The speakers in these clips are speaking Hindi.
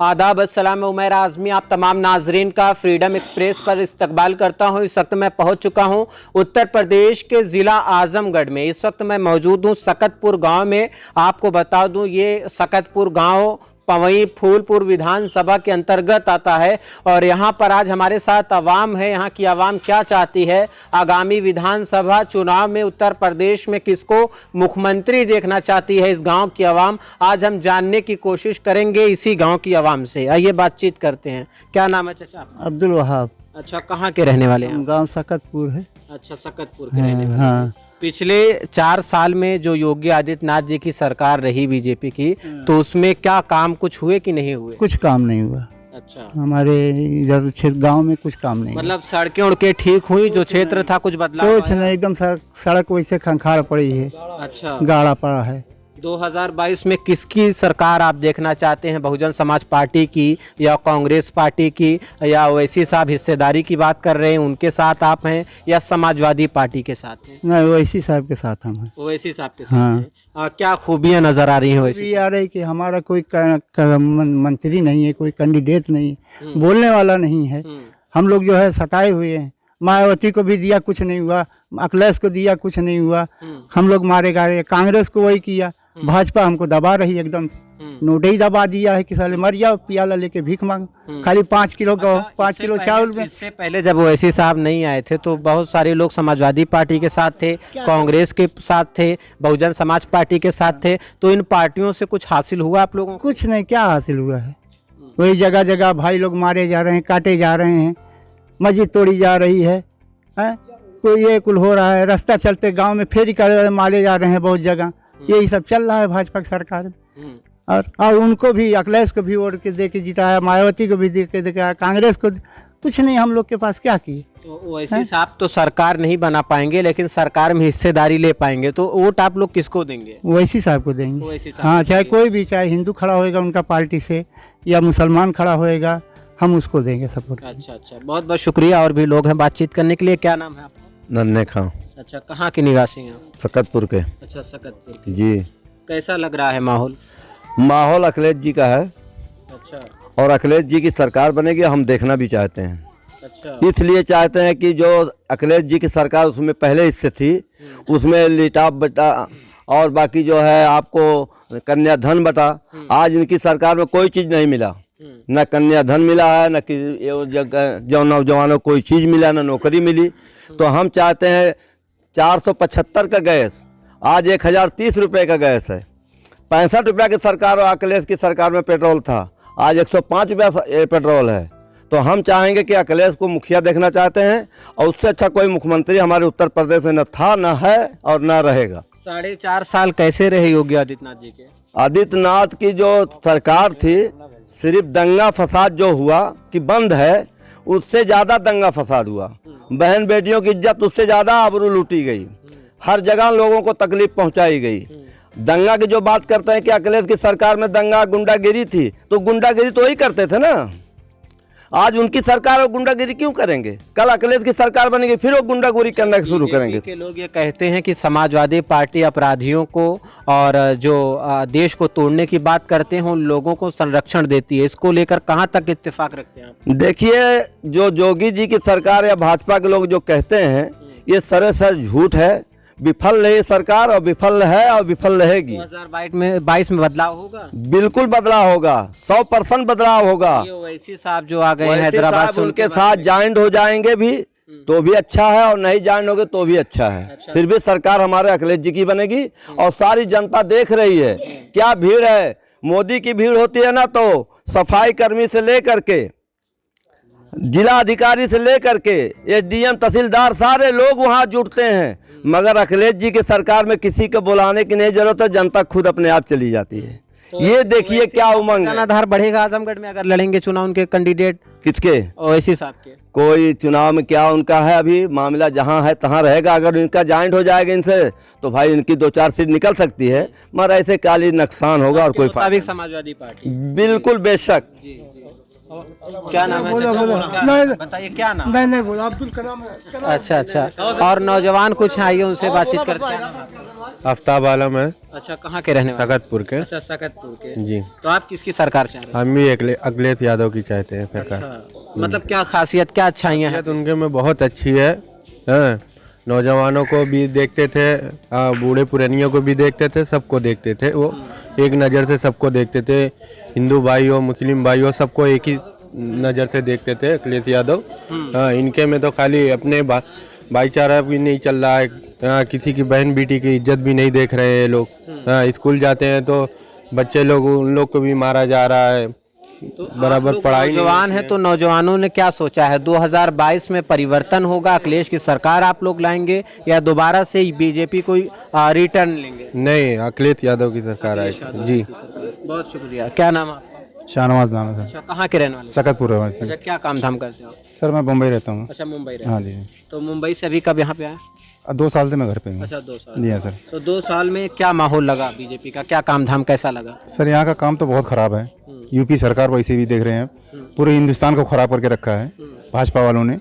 आदाब अस्सलाम, मैं उमैर आज़मी आप तमाम नाजरीन का फ्रीडम एक्सप्रेस पर इस्तकबाल करता हूं। इस वक्त मैं पहुंच चुका हूं उत्तर प्रदेश के ज़िला आज़मगढ़ में। इस वक्त मैं मौजूद हूं सकतपुर गांव में। आपको बता दूं ये सकतपुर गांव पवई फूलपुर विधानसभा के अंतर्गत आता है और यहाँ पर आज हमारे साथ अवाम है। यहाँ की अवाम क्या चाहती है, आगामी विधानसभा चुनाव में उत्तर प्रदेश में किसको मुख्यमंत्री देखना चाहती है इस गांव की अवाम, आज हम जानने की कोशिश करेंगे इसी गांव की अवाम से। आइए बातचीत करते हैं। क्या नाम है चाचा? अब्दुल वहाब। अच्छा, कहाँ के रहने वाले हैं? गांव सकतपुर है। अच्छा, सकतपुर के रहने वाले। हाँ। पिछले 4 साल में जो योगी आदित्यनाथ जी की सरकार रही बीजेपी की, तो उसमें क्या काम कुछ हुए कि नहीं हुए? कुछ काम नहीं हुआ। अच्छा, हमारे इधर गांव में कुछ काम नहीं मतलब सड़कें उड़के ठीक हुई, जो क्षेत्र था कुछ बदलाव कुछ नहीं, एकदम सड़क वैसे खंखार पड़ी है। अच्छा, गाड़ा पड़ा है। 2022 में किसकी सरकार आप देखना चाहते हैं? बहुजन समाज पार्टी की या कांग्रेस पार्टी की, या ओवैसी साहब हिस्सेदारी की बात कर रहे हैं उनके साथ आप हैं, या समाजवादी पार्टी के साथ हैं? नहीं, ओवैसी साहब के साथ हम हैं। ओवैसी साहब के साथ हाँ। हैं। क्या खूबियां नजर आ रही हैं ओवैसी? आ रही कि हमारा कोई मंत्री नहीं है, कोई कैंडिडेट नहीं है, बोलने वाला नहीं है। हम लोग जो है सताए हुए हैं। मायावती को भी दिया, कुछ नहीं हुआ। अखिलेश को दिया, कुछ नहीं हुआ। हम लोग मारे गए। कांग्रेस को वही किया। भाजपा हमको दबा रही एकदम, नोटे ही दबा दिया है कि साले मर जाओ, पियाला लेके भीख मांग। खाली 5 किलो गौ, 5 किलो चावल में। इससे पहले जब ओवैसी साहब नहीं आए थे तो बहुत सारे लोग समाजवादी पार्टी के साथ थे, कांग्रेस के साथ थे, बहुजन समाज पार्टी के साथ थे। तो इन पार्टियों से कुछ हासिल हुआ आप लोगों को? कुछ नहीं, क्या हासिल हुआ है? वही जगह जगह भाई लोग मारे जा रहे हैं, काटे जा रहे हैं, मस्जिद तोड़ी जा रही है, कोई ये कुल हो रहा है। रास्ता चलते गांव में फेरी कर मारे जा रहे हैं बहुत जगह। यही सब चल रहा है भाजपा की सरकार में। और उनको भी, अखिलेश को भी वोट के दे के जिताया, मायावती को भी दे के दिखाया, कांग्रेस को कुछ नहीं। हम लोग के पास क्या किए? तो ओवैसी साहब तो सरकार नहीं बना पाएंगे, लेकिन सरकार में हिस्सेदारी ले पाएंगे। तो वोट आप लोग किसको देंगे? ओवैसी साहब को देंगे। ओवैसी साहब हाँ, को चाहे देंगे। कोई भी, चाहे हिंदू खड़ा होएगा उनका पार्टी से या मुसलमान खड़ा होएगा, हम उसको देंगे सपोर्ट। अच्छा अच्छा, बहुत बहुत शुक्रिया। और भी लोग हैं बातचीत करने के लिए। क्या नाम है आपका? नन्हे खां। अच्छा, कहाँ के निवासी हैं आप? सकतपुर के। अच्छा, सकतपुर के। जी। कैसा लग रहा है माहौल? माहौल अखिलेश जी का है अच्छा और अखिलेश जी की सरकार बनेगी, हम देखना भी चाहते हैं। अच्छा, इसलिए चाहते हैं कि जो अखिलेश जी की सरकार उसमें पहले इससे थी, उसमें लिटाप बटा और बाकी जो है आपको कन्याधन बटा। आज इनकी सरकार में कोई चीज़ नहीं मिला, न कन्याधन मिला है, न कि जो नौजवानों को कोई चीज़ मिला, न नौकरी मिली। तो हम चाहते हैं 475 का गैस आज 1030 रुपये का गैस है। 65 रुपये की सरकार और अखिलेश की सरकार में पेट्रोल था, आज 105 रुपया पेट्रोल है। तो हम चाहेंगे कि अखिलेश को मुखिया देखना चाहते हैं, और उससे अच्छा कोई मुख्यमंत्री हमारे उत्तर प्रदेश में न था, न है और न रहेगा। 4.5 साल कैसे रहे योगी आदित्यनाथ जी के? आदित्यनाथ की जो सरकार थी, सिर्फ दंगा फसाद जो हुआ कि बंद है, उससे ज़्यादा दंगा फसाद हुआ। बहन बेटियों की इज्जत उससे ज़्यादा आबरू लूटी गई। हर जगह लोगों को तकलीफ पहुंचाई गई। दंगा की जो बात करते हैं कि अखिलेश की सरकार में दंगा गुंडागिरी थी, तो गुंडागिरी तो वही करते थे ना। आज उनकी सरकार और गुंडागिरी क्यों करेंगे? कल अखिलेश की सरकार बनेगी, फिर वो गुंडागिरी करना शुरू करेंगे। के लोग ये कहते हैं कि समाजवादी पार्टी अपराधियों को और जो देश को तोड़ने की बात करते हैं उन लोगों को संरक्षण देती है। इसको लेकर कहां तक इत्तेफाक रखते हैं आप? देखिए, जो योगी जी की सरकार या भाजपा के लोग जो कहते हैं, ये सरासर झूठ है। विफल रही सरकार और विफल है और विफल रहेगी। 2022 में बदलाव होगा, बिल्कुल बदलाव होगा, 100% बदलाव होगा। ये ओवैसी साहब जो आ गए हैदराबाद से, उनके साथ ज्वाइंट हो जाएंगे भी तो भी अच्छा है, और नहीं ज्वाइंट होंगे तो भी अच्छा है। अच्छा। फिर भी सरकार हमारे अखिलेश जी की बनेगी, और सारी जनता देख रही है क्या भीड़ है। मोदी की भीड़ होती है ना, तो सफाई कर्मी से लेकर के जिला अधिकारी से लेकर के एसडीएम तहसीलदार सारे लोग वहाँ जुटते हैं। मगर अखिलेश जी की सरकार में किसी को बुलाने की नहीं जरूरत है, जनता खुद अपने आप चली जाती है। तो ये देखिए क्या उमंग है। आधार बढ़ेगा आजमगढ़ में अगर लड़ेंगे चुनाव उनके कैंडिडेट? किसके? ओवैसी साहब के। कोई चुनाव में क्या उनका है, अभी मामला जहां है तहां रहेगा। अगर इनका जॉइंट हो जाएगा इनसे, तो भाई इनकी 2-4 सीट निकल सकती है, मगर ऐसे काली नुकसान होगा और कोई फायदा। समाजवादी पार्टी बिल्कुल बेशक। क्या नाम है? बताइए क्या नाम? नहीं बोला, अब्दुल कलाम। अच्छा अच्छा, और नौजवान कुछ आइए उनसे बातचीत करते हैं। आफ्ताब आलम है, अच्छा, कहाँ के रहने वाले? सकतपुर के। अच्छा, सकतपुर के। जी, तो आप किसकी सरकार चाह रहे हैं? हम भी अखिलेश यादव की चाहते हैं सरकार। अच्छा, मतलब क्या खासियत, क्या अच्छाइयाँ हैं? तो उनके में बहुत अच्छी है। हाँ, नौजवानों को भी देखते थे, बूढ़े पुरानियों को भी देखते थे, सबको देखते थे। वो एक नज़र से सबको देखते थे, हिंदू भाई हो, मुस्लिम भाई हो, सबको एक ही नज़र से देखते थे अखिलेश यादव। हाँ, इनके में तो खाली अपने भाईचारा भी नहीं चल रहा है। हाँ, किसी की बहन बेटी की इज्जत भी नहीं देख रहे हैं लोग। हाँ, स्कूल जाते हैं तो बच्चे लोग, उन लोग को भी मारा जा रहा है। तो बराबर पढ़ाई नौजवान है, तो नौजवानों ने क्या सोचा है? 2022 में परिवर्तन होगा, अखिलेश की सरकार आप लोग लाएंगे या दोबारा से बीजेपी को रिटर्न लेंगे? नहीं, अखिलेश यादव की सरकार आएगी जी। बहुत शुक्रिया। क्या नाम है आपका? शाहनवाज नाम है सर, अच्छा, कहाँ के रहने वाले? सकतपुर है अच्छा, क्या काम धाम करते हो? सर। मैं बम्बई रहता हूँ। अच्छा, मुंबई रहते हाँ हो। जी, तो मुंबई से अभी कब यहाँ पे आए? 2 साल से मैं घर पे हूँ। अच्छा, 2 साल। जी हाँ सर। तो 2 साल में क्या माहौल लगा बीजेपी का? क्या काम धाम कैसा लगा? सर यहाँ का काम तो बहुत ख़राब है। यूपी सरकार वैसे भी देख रहे हैं, पूरे हिंदुस्तान को ख़राब करके रखा है भाजपा वालों ने।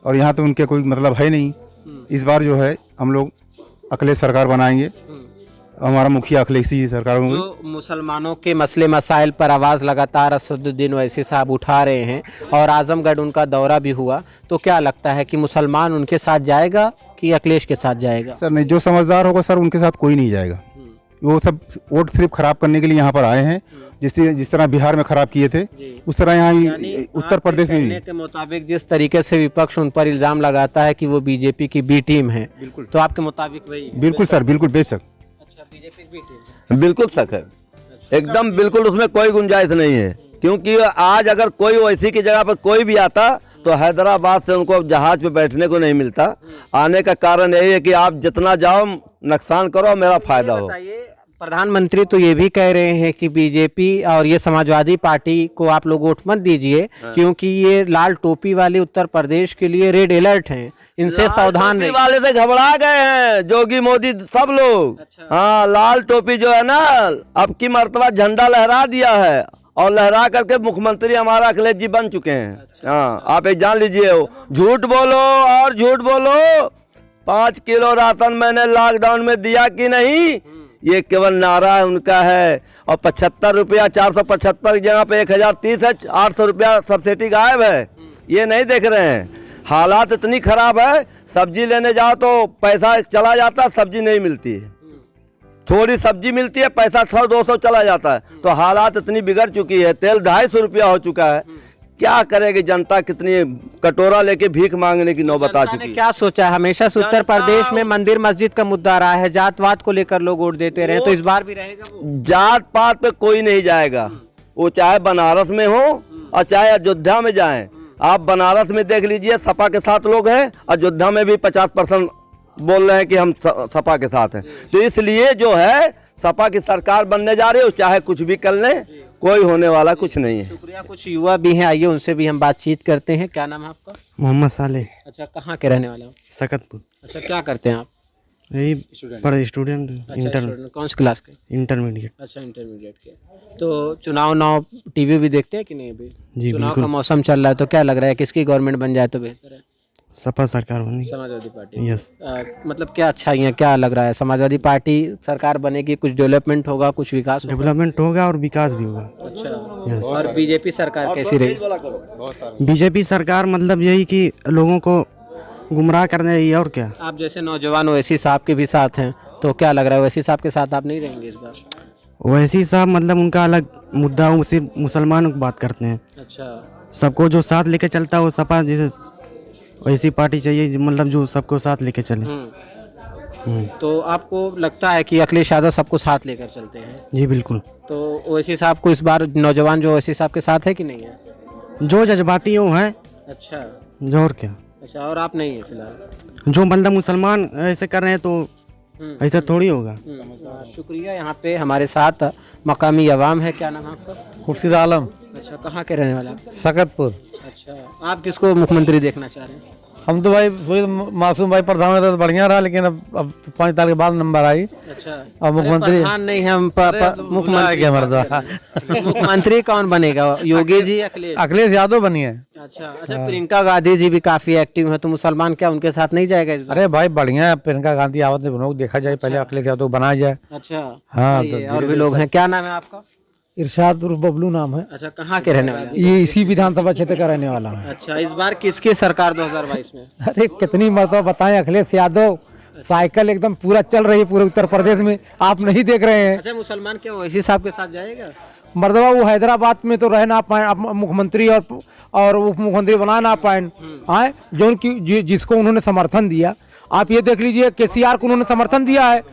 और यहाँ तो उनके कोई मतलब है नहीं। इस बार जो है हम लोग अखिलेश सरकार बनाएंगे, हमारा मुखिया अखिलेश ही सरकार होंगे। जो मुसलमानों के मसले मसाइल पर आवाज़ लगातार असदुद्दीन ओवैसी साहब उठा रहे हैं और आजमगढ़ उनका दौरा भी हुआ, तो क्या लगता है कि मुसलमान उनके साथ जाएगा कि अखिलेश के साथ जाएगा? सर नहीं, जो समझदार होगा सर उनके साथ कोई नहीं जाएगा। वो सब वोट सिर्फ खराब करने के लिए यहाँ पर आए हैं। जिस तरह बिहार में खराब किए थे उस तरह यहाँ उत्तर प्रदेश में भी। के मुताबिक जिस तरीके से विपक्ष उन पर इल्जाम लगाता है कि वो बीजेपी की बी टीम है, बिल्कुल, तो आपके मुताबिक वही? बिल्कुल सर, बिल्कुल बेशक। अच्छा, बीजेपी की बी टीम? बिल्कुल सच है, एकदम बिल्कुल, उसमें कोई गुंजाइश नहीं है। क्योंकि आज अगर कोई ओवैसी की जगह पर कोई भी आता तो हैदराबाद से उनको जहाज पे बैठने को नहीं मिलता। आने का कारण यही है कि आप जितना जाओ नुकसान करो, मेरा फायदा हो। प्रधानमंत्री तो ये भी कह रहे हैं कि बीजेपी और ये समाजवादी पार्टी को आप लोग वोट मत दीजिए, क्योंकि ये लाल टोपी वाले उत्तर प्रदेश के लिए रेड अलर्ट हैं, इनसे सावधान रहिए। वाले से घबरा गए हैं जोगी मोदी सब लोग। अच्छा। हाँ, लाल टोपी जो है ना, अब की मर्तबा झंडा लहरा दिया है और लहरा करके मुख्यमंत्री हमारा अखिलेश जी बन चुके हैं। अच्छा। हाँ, आप एक जान लीजिए, झूठ बोलो और झूठ बोलो, 5 किलो राशन मैंने लॉकडाउन में दिया कि नहीं, ये केवल नारा उनका है। और 75 रुपया, 475 की जगह पे 1030 है, 800 रुपया सब्सिडी गायब है। ये नहीं देख रहे हैं, हालात इतनी खराब है। सब्जी लेने जाओ तो पैसा चला जाता है, सब्जी नहीं मिलती है। थोड़ी सब्जी मिलती है, पैसा 100-200 चला जाता है। तो हालात इतनी बिगड़ चुकी है, तेल 250 रुपया हो चुका है। क्या करेगी जनता, कितनी कटोरा लेके भीख मांगने की नौबत आ चुकी है। क्या सोचा है? हमेशा से उत्तर प्रदेश में मंदिर मस्जिद का मुद्दा रहा है, जात-वात को लेकर लोग वोट देते रहे, तो इस बार भी रहेगा वो? जात पात पे कोई नहीं जाएगा, वो चाहे बनारस में हो और चाहे अयोध्या में जाएं। आप बनारस में देख लीजिए, सपा के साथ लोग हैं, अयोध्या में भी 50% बोल रहे हैं कि हम सपा के साथ हैं। तो इसलिए जो है सपा की सरकार बनने जा रही है, चाहे कुछ भी कर लें, कोई होने वाला कुछ नहीं है। शुक्रिया। कुछ युवा भी हैं, आइए उनसे भी हम बातचीत करते हैं। क्या नाम है आपका? मोहम्मद सालेह। अच्छा, कहाँ के रहने वाले हो? सकतपुर। अच्छा, क्या करते हैं आप? यही पर स्टूडेंट अच्छा, कौन सी क्लास के? इंटरमीडिएट। अच्छा, इंटरमीडिएट के। तो चुनाव टीवी भी देखते हैं कि नहीं? अभी जी, चुनाव बिल्कुल। का मौसम चल रहा है, तो क्या लग रहा है किसकी गवर्नमेंट बन जाए तो बेहतर है? सपा सरकार बनी। समाजवादी पार्टी। यस। मतलब क्या अच्छाइयाँ, क्या लग रहा है? समाजवादी पार्टी सरकार बनेगी, कुछ डेवलपमेंट होगा, कुछ विकास होगा? डेवलपमेंट होगा और विकास भी होगा। अच्छा। और बीजेपी सरकार कैसी रही? बीजेपी सरकार मतलब यही कि लोगों को गुमराह करने रही है, और क्या। आप जैसे नौजवान ओवैसी साहब के भी साथ हैं, तो क्या लग रहा है ओवैसी साहब के साथ आप नहीं रहेंगे इस बार? वैसी साहब मतलब उनका अलग मुद्दा, वो सिर्फ मुसलमानों की बात करते हैं। अच्छा। सबको जो साथ लेके चलता है वो सपा जैसे वैसी पार्टी चाहिए, मतलब जो सबको साथ लेके चले। तो आपको लगता है कि अखिलेश यादव सबको साथ लेकर चलते हैं? जी बिल्कुल। तो ओवैसी साहब को इस बार नौजवान जो ओवैसी साहब के साथ है कि नहीं है? जो जज्बाती वो है। अच्छा। जो और क्या। अच्छा, और आप नहीं है फिलहाल? जो मतलब मुसलमान ऐसे कर रहे हैं तो ऐसा थोड़ी होगा। शुक्रिया। यहाँ पे हमारे साथ मकामी अवाम है। क्या नाम है आपका? खुर्शीद आलम। अच्छा, कहाँ के रहने वाले आप? सकतपुर। अच्छा, आप किसको मुख्यमंत्री देखना चाह रहे हैं? हम तो भाई वही मासूम भाई प्रधान होता तो बढ़िया रहा, लेकिन अब 5 साल के बाद नंबर आई। अच्छा, अब मुख्यमंत्री प्रधान नहीं हम मुख्यमंत्री क्या मर्दा मुख्यमंत्री कौन बनेगा, योगी जी अखिलेश? अखिलेश यादव बनी है। अच्छा अच्छा, प्रियंका गांधी जी भी काफी एक्टिव है, तो मुसलमान क्या उनके साथ नहीं जाएगा इस बार? अरे भाई बढ़िया है, प्रियंका गांधी आवत में लोग देखा जाए, पहले अखिलेश यादव बनाया जाए। अच्छा हाँ, सही है। तो और भी लोग हैं, क्या नाम है आपका? इरशाद उर्फ बबलू नाम है। अच्छा, कहाँ के रहने वाले हैं? ये इसी विधानसभा क्षेत्र का रहने वाला है। अच्छा, इस बार किसकी सरकार 2022 में? अरे कितनी मरतबा बताएं, अखिलेश यादव साइकिल एकदम पूरा चल रही है पूरे उत्तर प्रदेश में, आप नहीं देख रहे हैं। अच्छा, मुसलमान क्या ओवैसी साहब के साथ जाएगा? मर्दवा वो हैदराबाद में तो रह ना पाए, अब मुख्यमंत्री और उप मुख्यमंत्री बना ना पाए। हाँ, जो उनकी जिसको उन्होंने समर्थन दिया, आप ये देख लीजिए केसीआर को उन्होंने समर्थन दिया है।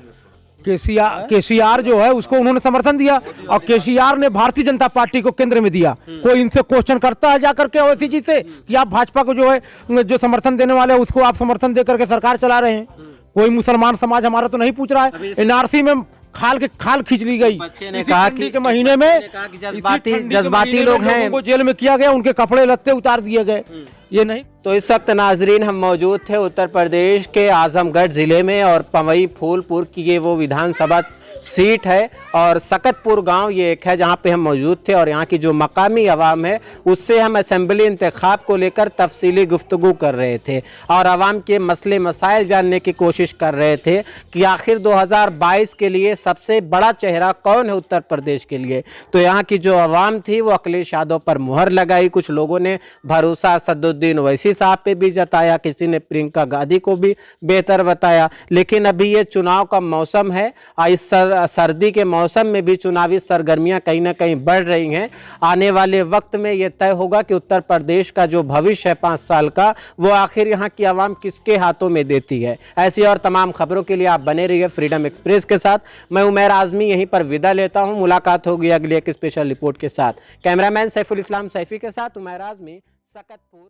केसीआर जो है उसको उन्होंने समर्थन दिया, और केसीआर ने भारतीय जनता पार्टी को केंद्र में दिया। कोई इनसे क्वेश्चन करता है जाकर के ओवैसी जी से कि आप भाजपा को जो है जो समर्थन देने वाले हैं उसको आप समर्थन दे करके सरकार चला रहे हैं? कोई मुसलमान समाज हमारा तो नहीं पूछ रहा है। एनआरसी में खाल खींच ली गई। बच्चे ने कहा कि के महीने में जज्बाती लोग हैं, उनको जेल में किया गया, उनके कपड़े लत्ते उतार दिए गए। ये नहीं। तो इस वक्त नाजरीन हम मौजूद थे उत्तर प्रदेश के आजमगढ़ जिले में, और पवई फूलपुर की ये वो विधानसभा सीट है, और सकतपुर गांव ये एक है जहां पे हम मौजूद थे। और यहां की जो मकामी आवाम है उससे हम असेंबली इंतखाब को लेकर तफसीली गुफ्तगू कर रहे थे, और आवाम के मसले मसाइल जानने की कोशिश कर रहे थे कि आखिर 2022 के लिए सबसे बड़ा चेहरा कौन है उत्तर प्रदेश के लिए। तो यहाँ की जो आवाम थी वो अखिलेश यादव पर मुहर लगाई। कुछ लोगों ने भरोसा असदुद्दीन ओवैसी साहब पे भी जताया, किसी ने प्रियंका गांधी को भी बेहतर बताया। लेकिन अभी ये चुनाव का मौसम है, इस सर्दी के मौसम में भी चुनावी सरगर्मियां कहीं ना कहीं बढ़ रही हैं। आने वाले वक्त में यह तय होगा कि उत्तर प्रदेश का जो भविष्य है 5 साल का, वो आखिर यहाँ की आवाम किसके हाथों में देती है। ऐसी और तमाम खबरों के लिए आप बने रहिए फ्रीडम एक्सप्रेस के साथ। मैं उमैर आजमी यहीं पर विदा लेता हूँ। मुलाकात होगी अगली एक स्पेशल रिपोर्ट के साथ। कैमरामैन सैफुल इस्लाम सैफी के साथ उमैर आजमी, सकतपुर।